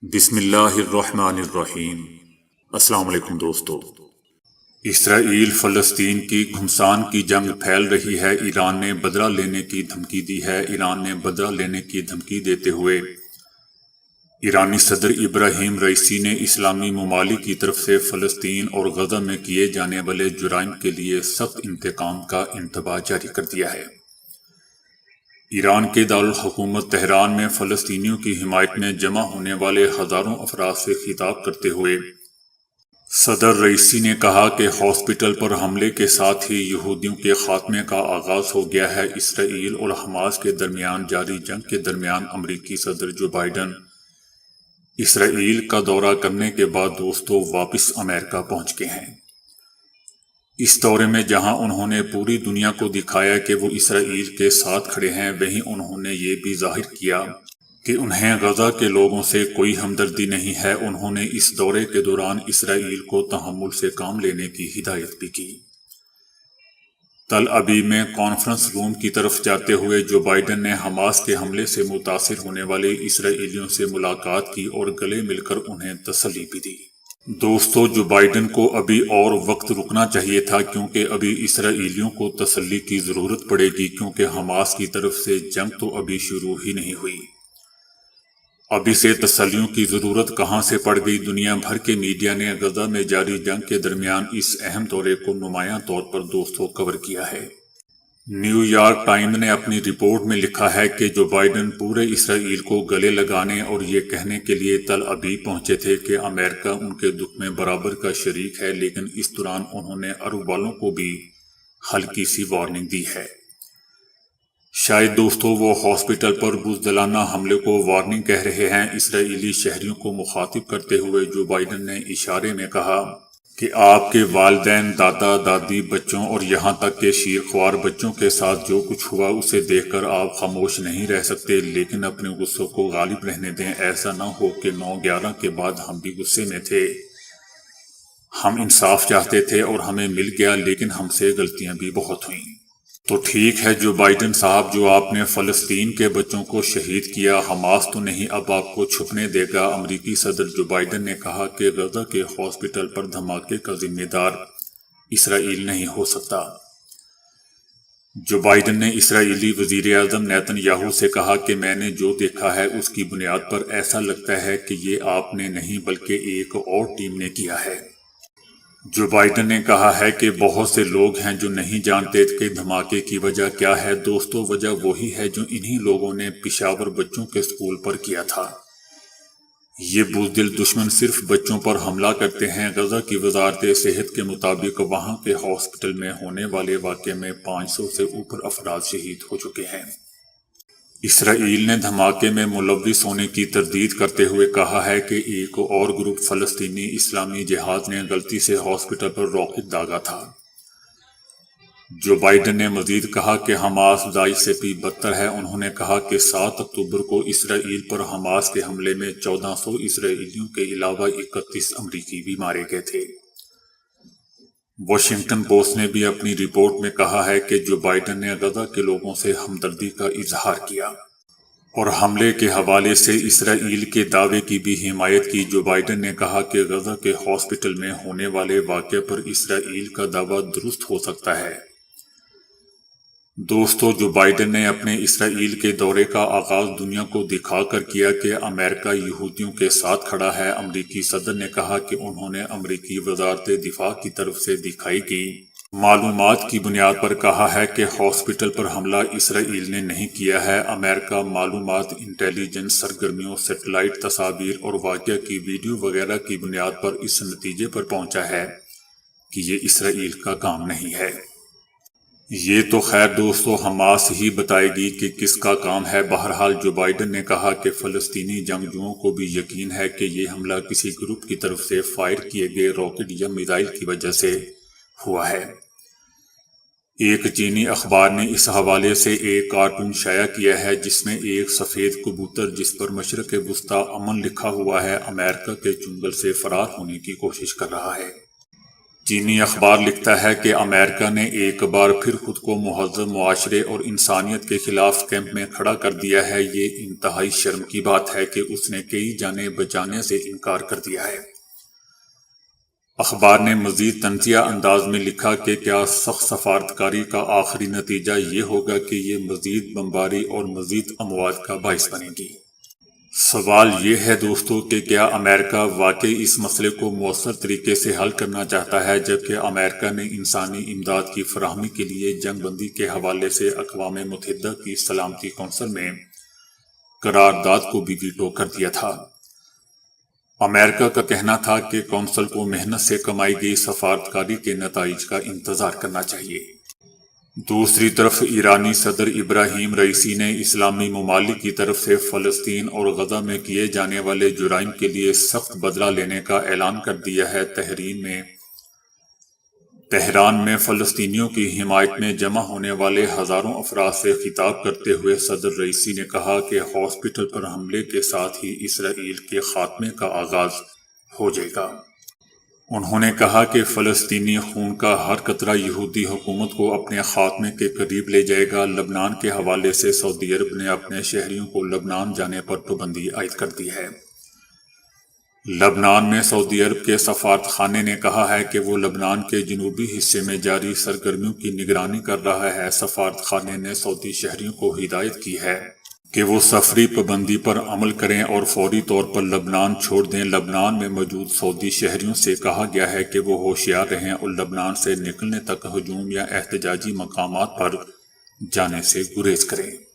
بسم اللہ الرحمن الرحیم۔ السلام علیکم دوستو۔ اسرائیل فلسطین کی گھمسان کی جنگ پھیل رہی ہے۔ ایران نے بدلہ لینے کی دھمکی دی ہے۔ ایران نے بدلہ لینے کی دھمکی دیتے ہوئے ایرانی صدر ابراہیم رئیسی نے اسلامی ممالک کی طرف سے فلسطین اور غزہ میں کیے جانے والے جرائم کے لیے سخت انتقام کا انتباہ جاری کر دیا ہے۔ ایران کے دارالحکومت تہران میں فلسطینیوں کی حمایت میں جمع ہونے والے ہزاروں افراد سے خطاب کرتے ہوئے صدر رئیسی نے کہا کہ ہاسپٹل پر حملے کے ساتھ ہی یہودیوں کے خاتمے کا آغاز ہو گیا ہے۔ اسرائیل اور حماس کے درمیان جاری جنگ کے درمیان امریکی صدر جو بائیڈن اسرائیل کا دورہ کرنے کے بعد دوستوں واپس امریکہ پہنچ گئے ہیں۔ اس دورے میں جہاں انہوں نے پوری دنیا کو دکھایا کہ وہ اسرائیل کے ساتھ کھڑے ہیں، وہیں انہوں نے یہ بھی ظاہر کیا کہ انہیں غزہ کے لوگوں سے کوئی ہمدردی نہیں ہے۔ انہوں نے اس دورے کے دوران اسرائیل کو تحمل سے کام لینے کی ہدایت بھی کی۔ تل ابیب میں کانفرنس روم کی طرف جاتے ہوئے جو بائیڈن نے حماس کے حملے سے متاثر ہونے والے اسرائیلیوں سے ملاقات کی اور گلے مل کر انہیں تسلی بھی دی۔ دوستو، جو بائیڈن کو ابھی اور وقت رکنا چاہیے تھا، کیونکہ ابھی اسرائیلیوں کو تسلی کی ضرورت پڑے گی، کیونکہ حماس کی طرف سے جنگ تو ابھی شروع ہی نہیں ہوئی۔ ابھی سے تسلیوں کی ضرورت کہاں سے پڑ گئی؟ دنیا بھر کے میڈیا نے غزہ میں جاری جنگ کے درمیان اس اہم دورے کو نمایاں طور پر دوستو کور کیا ہے۔ نیو یارک ٹائمز نے اپنی رپورٹ میں لکھا ہے کہ جو بائیڈن پورے اسرائیل کو گلے لگانے اور یہ کہنے کے لیے تل ابیب پہنچے تھے کہ امریکہ ان کے دکھ میں برابر کا شریک ہے، لیکن اس دوران انہوں نے عرب والوں کو بھی ہلکی سی وارننگ دی ہے۔ شاید دوستو وہ ہاسپٹل پر بزدلانہ حملے کو وارننگ کہہ رہے ہیں۔ اسرائیلی شہریوں کو مخاطب کرتے ہوئے جو بائیڈن نے اشارے میں کہا کہ آپ کے والدین، دادا دادی، بچوں اور یہاں تک کہ شیرخوار بچوں کے ساتھ جو کچھ ہوا اسے دیکھ کر آپ خاموش نہیں رہ سکتے، لیکن اپنے غصے کو غالب رہنے دیں۔ ایسا نہ ہو کہ 9/11 کے بعد ہم بھی غصے میں تھے، ہم انصاف چاہتے تھے اور ہمیں مل گیا، لیکن ہم سے غلطیاں بھی بہت ہوئیں۔ تو ٹھیک ہے جو بائیڈن صاحب، جو آپ نے فلسطین کے بچوں کو شہید کیا، حماس تو نہیں اب آپ کو چھپنے دے گا۔ امریکی صدر جو بائیڈن نے کہا کہ غزہ کے ہاسپٹل پر دھماکے کا ذمہ دار اسرائیل نہیں ہو سکتا۔ جو بائیڈن نے اسرائیلی وزیر اعظم نیتن یاہو سے کہا کہ میں نے جو دیکھا ہے اس کی بنیاد پر ایسا لگتا ہے کہ یہ آپ نے نہیں بلکہ ایک اور ٹیم نے کیا ہے۔ جو بائیڈن نے کہا ہے کہ بہت سے لوگ ہیں جو نہیں جانتے کہ دھماکے کی وجہ کیا ہے۔ دوستو، وجہ وہی ہے جو انہی لوگوں نے پشاور بچوں کے اسکول پر کیا تھا۔ یہ بزدل دشمن صرف بچوں پر حملہ کرتے ہیں۔ غزہ کی وزارت صحت کے مطابق وہاں کے ہاسپٹل میں ہونے والے واقعے میں 500 سے اوپر افراد شہید ہو چکے ہیں۔ اسرائیل نے دھماکے میں ملوث ہونے کی تردید کرتے ہوئے کہا ہے کہ ایک اور گروپ فلسطینی اسلامی جہاد نے غلطی سے ہاسپٹل پر راکٹ داغا تھا۔ جو بائیڈن نے مزید کہا کہ حماس داعش سے بھی بدتر ہے۔ انہوں نے کہا کہ 7 اکتوبر کو اسرائیل پر حماس کے حملے میں 1400 اسرائیلیوں کے علاوہ 31 امریکی بھی مارے گئے تھے۔ واشنگٹن پوسٹ نے بھی اپنی رپورٹ میں کہا ہے کہ جو بائیڈن نے غزہ کے لوگوں سے ہمدردی کا اظہار کیا اور حملے کے حوالے سے اسرائیل کے دعوے کی بھی حمایت کی۔ جو بائیڈن نے کہا کہ غزہ کے ہاسپٹل میں ہونے والے واقعے پر اسرائیل کا دعویٰ درست ہو سکتا ہے۔ دوستو، جو بائیڈن نے اپنے اسرائیل کے دورے کا آغاز دنیا کو دکھا کر کیا کہ امریکہ یہودیوں کے ساتھ کھڑا ہے۔ امریکی صدر نے کہا کہ انہوں نے امریکی وزارت دفاع کی طرف سے دکھائی گئی معلومات کی بنیاد پر کہا ہے کہ ہاسپٹل پر حملہ اسرائیل نے نہیں کیا ہے۔ امریکہ معلومات، انٹیلی جنس سرگرمیوں، سیٹلائٹ تصاویر اور واقعہ کی ویڈیو وغیرہ کی بنیاد پر اس نتیجے پر پہنچا ہے کہ یہ اسرائیل کا کام نہیں ہے۔ یہ تو خیر دوستو حماس ہی بتائے گی کہ کس کا کام ہے۔ بہرحال جو بائیڈن نے کہا کہ فلسطینی جنگجوؤں کو بھی یقین ہے کہ یہ حملہ کسی گروپ کی طرف سے فائر کیے گئے راکٹ یا میزائل کی وجہ سے ہوا ہے۔ ایک چینی اخبار نے اس حوالے سے ایک کارٹون شائع کیا ہے جس میں ایک سفید کبوتر جس پر مشرق وسطیٰ امن لکھا ہوا ہے، امریکہ کے چنگل سے فرار ہونے کی کوشش کر رہا ہے۔ چینی اخبار لکھتا ہے کہ امریکہ نے ایک بار پھر خود کو مہذب معاشرے اور انسانیت کے خلاف کیمپ میں کھڑا کر دیا ہے۔ یہ انتہائی شرم کی بات ہے کہ اس نے کئی جانیں بچانے سے انکار کر دیا ہے۔ اخبار نے مزید طنزیہ انداز میں لکھا کہ کیا سخت سفارتکاری کا آخری نتیجہ یہ ہوگا کہ یہ مزید بمباری اور مزید اموات کا باعث بنے گی۔ سوال یہ ہے دوستو کہ کیا امریکہ واقعی اس مسئلے کو مؤثر طریقے سے حل کرنا چاہتا ہے، جبکہ امریکہ نے انسانی امداد کی فراہمی کے لیے جنگ بندی کے حوالے سے اقوام متحدہ کی سلامتی کونسل میں قرارداد کو بھی ویٹو کر دیا تھا۔ امریکہ کا کہنا تھا کہ کونسل کو محنت سے کمائی گئی سفارتکاری کے نتائج کا انتظار کرنا چاہیے۔ دوسری طرف ایرانی صدر ابراہیم رئیسی نے اسلامی ممالک کی طرف سے فلسطین اور غزہ میں کیے جانے والے جرائم کے لیے سخت بدلہ لینے کا اعلان کر دیا ہے۔ تہران میں فلسطینیوں کی حمایت میں جمع ہونے والے ہزاروں افراد سے خطاب کرتے ہوئے صدر رئیسی نے کہا کہ ہاسپٹل پر حملے کے ساتھ ہی اسرائیل کے خاتمے کا آغاز ہو جائے گا۔ انہوں نے کہا کہ فلسطینی خون کا ہر قطرہ یہودی حکومت کو اپنے خاتمے کے قریب لے جائے گا۔ لبنان کے حوالے سے سعودی عرب نے اپنے شہریوں کو لبنان جانے پر پابندی عائد کر دی ہے۔ لبنان میں سعودی عرب کے سفارت خانے نے کہا ہے کہ وہ لبنان کے جنوبی حصے میں جاری سرگرمیوں کی نگرانی کر رہا ہے۔ سفارت خانے نے سعودی شہریوں کو ہدایت کی ہے کہ وہ سفری پابندی پر عمل کریں اور فوری طور پر لبنان چھوڑ دیں۔ لبنان میں موجود سعودی شہریوں سے کہا گیا ہے کہ وہ ہوشیار رہیں اور لبنان سے نکلنے تک ہجوم یا احتجاجی مقامات پر جانے سے گریز کریں۔